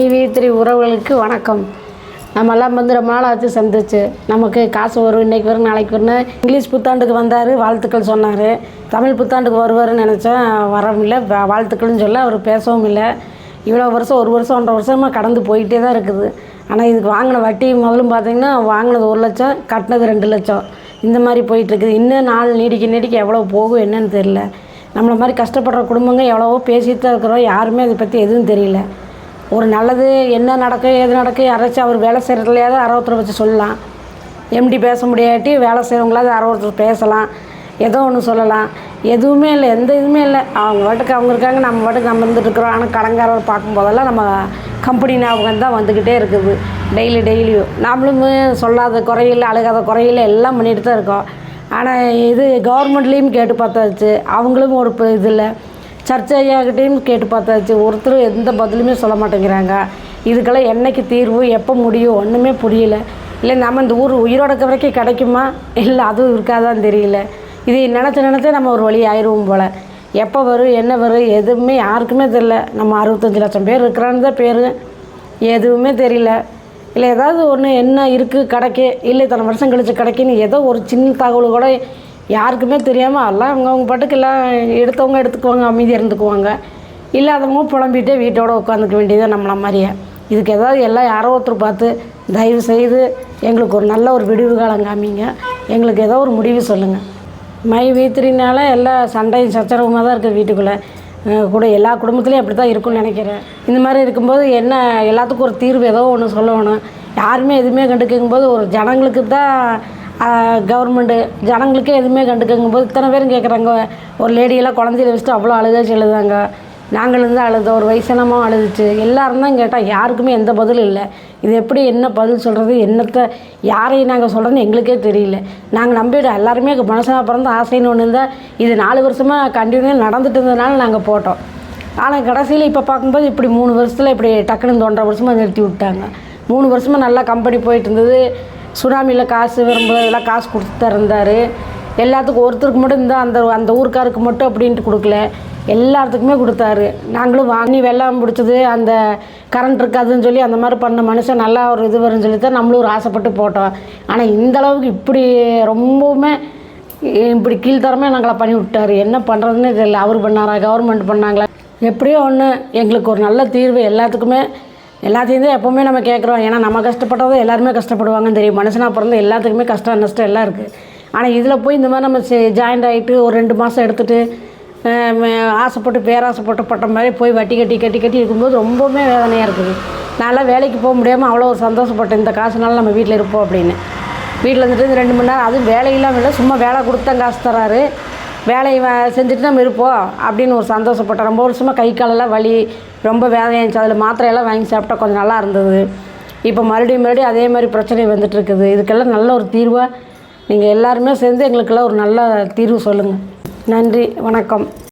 மைவி3 உறவுகளுக்கு வணக்கம். நம்மெல்லாம் வந்து ரொம்ப நாள் ஆச்சு சந்திச்சு. நமக்கு காசு வரும், இன்றைக்கி வரும், நாளைக்கு வரும்னு. இங்கிலீஷ் புத்தாண்டுக்கு வந்தார், வாழ்த்துக்கள் சொன்னார். தமிழ் புத்தாண்டுக்கு வருவார்னு நினச்சேன், வரவும் இல்லை. வாழ்த்துக்கள்னு சொல்ல அவர் பேசவும் இல்லை. இவ்வளோ வருஷம், 1 வருஷம் 1.5 வருஷமாக கடந்து போயிட்டே தான் இருக்குது. ஆனால் இதுக்கு வாங்கின வட்டி முதலும் பார்த்திங்கன்னா, வாங்கினது 1 லட்சம், கட்டினது 2 லட்சம். இந்த மாதிரி போயிட்டுருக்குது. இன்னும் நாள் நீடிக்க எவ்வளோ போகும் என்னன்னு தெரியல. நம்மளை மாதிரி கஷ்டப்படுற குடும்பங்கள் எவ்வளவோ பேசிட்டு தான் இருக்கிறோம். யாருமே அதை பற்றி எதுவும் தெரியல. ஒரு நல்லது என்ன நடக்கும் ஏது நடக்கும் யாராச்சும் அவர் வேலை செய்கிறதுலையாவது அறவுத்தரை வச்சு சொல்லலாம். எம்டி பேச முடியாட்டி வேலை செய்கிறவங்களாவது அறவுத்தர் பேசலாம், ஏதோ ஒன்று சொல்லலாம். எதுவுமே இல்லை, எந்த இதுவுமே இல்லை. அவங்க பாட்டுக்கு அவங்க இருக்காங்க, நம்ம பாட்டுக்கு நம்ம இருந்துட்டுருக்குறோம். ஆனால் கடங்காரர் பார்க்கும்போதெல்லாம் நம்ம கம்பெனி ஞாபகம் தான் வந்துக்கிட்டே இருக்குது. டெய்லியும் நாமளும் சொல்லாத குறையில் அழுகாத குறையில் எல்லாம் பண்ணிட்டு தான் இருக்கோம். ஆனால் இது கவர்மெண்ட்லேயும் கேட்டு பார்த்தாச்சு, அவங்களும் ஒரு இதில் சர்ச்சையாகிட்டையும் கேட்டு பார்த்தாச்சு. ஒருத்தர் எந்த பதிலுமே சொல்ல மாட்டேங்கிறாங்க. இதுக்கெல்லாம் என்றைக்கு தீர்வு, எப்போ முடியும் ஒன்றுமே புரியல. இல்லை நம்ம இந்த ஊர் உயிரோடக்க வரைக்கும் கிடைக்குமா, இல்லை அதுவும் இருக்காதான் தெரியல. இது நினச்சே நம்ம ஒரு வழி ஆயிடுவோம் போல். எப்போ வரும் என்ன வரும் எதுவுமே யாருக்குமே தெரியல. நம்ம 65 லட்சம் பேர் இருக்கிறான்னு தான் பேர், எதுவுமே தெரியல. இல்லை ஏதாவது ஒன்று என்ன இருக்குது கிடைக்கு, இல்லை இத்தனை வருஷம் கழிச்சு கிடைக்குன்னு ஏதோ ஒரு சின்ன தகவல் கூட யாருக்குமே தெரியாமல் எல்லாம் அவங்க பாட்டுக்கு எல்லாம் எடுத்தவங்க எடுத்துக்குவாங்க, அமைதியாக இருந்துக்குவாங்க. இல்லாதவங்க புலம்பிகிட்டே வீட்டோடு உட்காந்துக்க வேண்டியது நம்மள மாதிரியே. இதுக்கு ஏதாவது எல்லாம் யாரோ ஒருத்தர் பார்த்து தயவு செய்து எங்களுக்கு ஒரு நல்ல ஒரு விடிவு காலம் காமிங்க, எங்களுக்கு ஏதோ ஒரு முடிவு சொல்லுங்கள். மைவி3னால எல்லா சண்டையும் சச்சரவுமாக தான் இருக்குது வீட்டுக்குள்ளே கூட. எல்லா குடும்பத்துலேயும் அப்படி தான் இருக்கும்னு நினைக்கிறேன். இந்த மாதிரி இருக்கும்போது என்ன எல்லாத்துக்கும் ஒரு தீர்வு ஏதோ ஒன்று சொல்லணும். யாருமே எதுவுமே கண்டுக்கும்போது ஒரு ஜனங்களுக்கு தான் கவர்மெண்ட்டு ஜனங்களுக்கே எதுவுமே கண்டுக்கும்போது இத்தனை பேரும் கேட்குறாங்க. ஒரு லேடியெல்லாம் குழந்தையில வச்சுட்டு அவ்வளோ அழுகாச்சு எழுதாங்க. நாங்களும் தான் அழுதோம், ஒரு வயசானமாக அழுதுச்சு. எல்லோரும் தான் கேட்டால் யாருக்குமே எந்த பதிலும் இல்லை. இது எப்படி என்ன பதில் சொல்கிறது, என்னத்தை யாரையும் நாங்கள் சொல்கிறோன்னு எங்களுக்கே தெரியல. நாங்கள் நம்பிவிட எல்லாருமே மனுஷனாக பிறந்த ஆசைன்னு ஒன்று இருந்தால் இது 4 வருஷமாக கண்டினியூ நடந்துட்டு இருந்ததுனால நாங்கள் போட்டோம். ஆனால் கடைசியில் இப்போ பார்க்கும்போது இப்படி 3 வருஷத்தில் இப்படி டக்குன்னு 1.5 வருஷமாக நிறுத்தி விட்டாங்க. 3 வருஷமாக நல்லா கம்பெனி போயிட்டு இருந்தது. சுனாமியில் காசு வரும்போதெல்லாம் காசு கொடுத்து இருந்தார். எல்லாத்துக்கும் ஒருத்தருக்கு மட்டும் இருந்தால் அந்த ஊருக்காருக்கு மட்டும் அப்படின்ட்டு கொடுக்கல, எல்லாத்துக்குமே கொடுத்தாரு. நாங்களும் வாங்கி வெள்ளம் பிடிச்சது அந்த கரண்ட் இருக்காதுன்னு சொல்லி அந்த மாதிரி பண்ண மனுஷன் நல்லா ஒரு இது வரும்னு சொல்லி தான் நம்மளும் ஒரு ஆசைப்பட்டு போட்டோம். ஆனால் இந்தளவுக்கு இப்படி ரொம்பவுமே இப்படி கீழ்த்தரமாக நாங்களை பண்ணி விட்டார். என்ன பண்ணுறதுன்னு தெரியல. அவர் பண்ணாரா கவர்மெண்ட் பண்ணாங்களா, எப்படியோ ஒன்று எங்களுக்கு ஒரு நல்ல தீர்வு. எல்லாத்தையும் தான் எப்போவுமே நம்ம கேட்குறோம். ஏன்னா நம்ம கஷ்டப்பட்டதும் எல்லாருமே கஷ்டப்படுவாங்கன்னு தெரியும். மனுஷனாக பிறந்த எல்லாத்துக்குமே கஷ்டம் நஷ்டம் எல்லாம் இருக்குது. ஆனால் இதில் போய் இந்த மாதிரி நம்ம ஜாயிண்ட் ஆகிட்டு ஒரு 2 மாதம் எடுத்துகிட்டு ஆசைப்பட்டு பேராசைப்பட்ட மாதிரி போய் வட்டி கட்டி இருக்கும்போது ரொம்பவுமே வேதனையாக இருக்குது. நான்லாம் வேலைக்கு போக முடியாமல் அவ்வளோ ஒரு சந்தோஷப்பட்டேன். இந்த காசுனால நம்ம வீட்டில் இருப்போம் அப்படின்னு. வீட்டில் இருந்துட்டு 2 மணி நேரம் அதுவும் வேலையெல்லாம் இல்லை, சும்மா வேலை கொடுத்தா காசு தராரு, வேலையை செஞ்சுட்டு நம்ம இருப்போம் அப்படின்னு ஒரு சந்தோஷப்பட்டேன். ரொம்ப வருஷமாக கை காலெல்லாம் வலி ரொம்ப வேதனையாக இருந்துச்சு. அதில் மாத்திரையெல்லாம் வாங்கி சாப்பிட்டா கொஞ்சம் நல்லா இருந்தது. இப்போ மறுபடியும் அதே மாதிரி பிரச்சனை வந்துட்டுருக்குது. இதுக்கெல்லாம் நல்ல ஒரு தீர்வாக நீங்கள் எல்லாருமே சேர்ந்து எங்களுக்கெல்லாம் ஒரு நல்ல தீர்வு சொல்லுங்கள். நன்றி, வணக்கம்.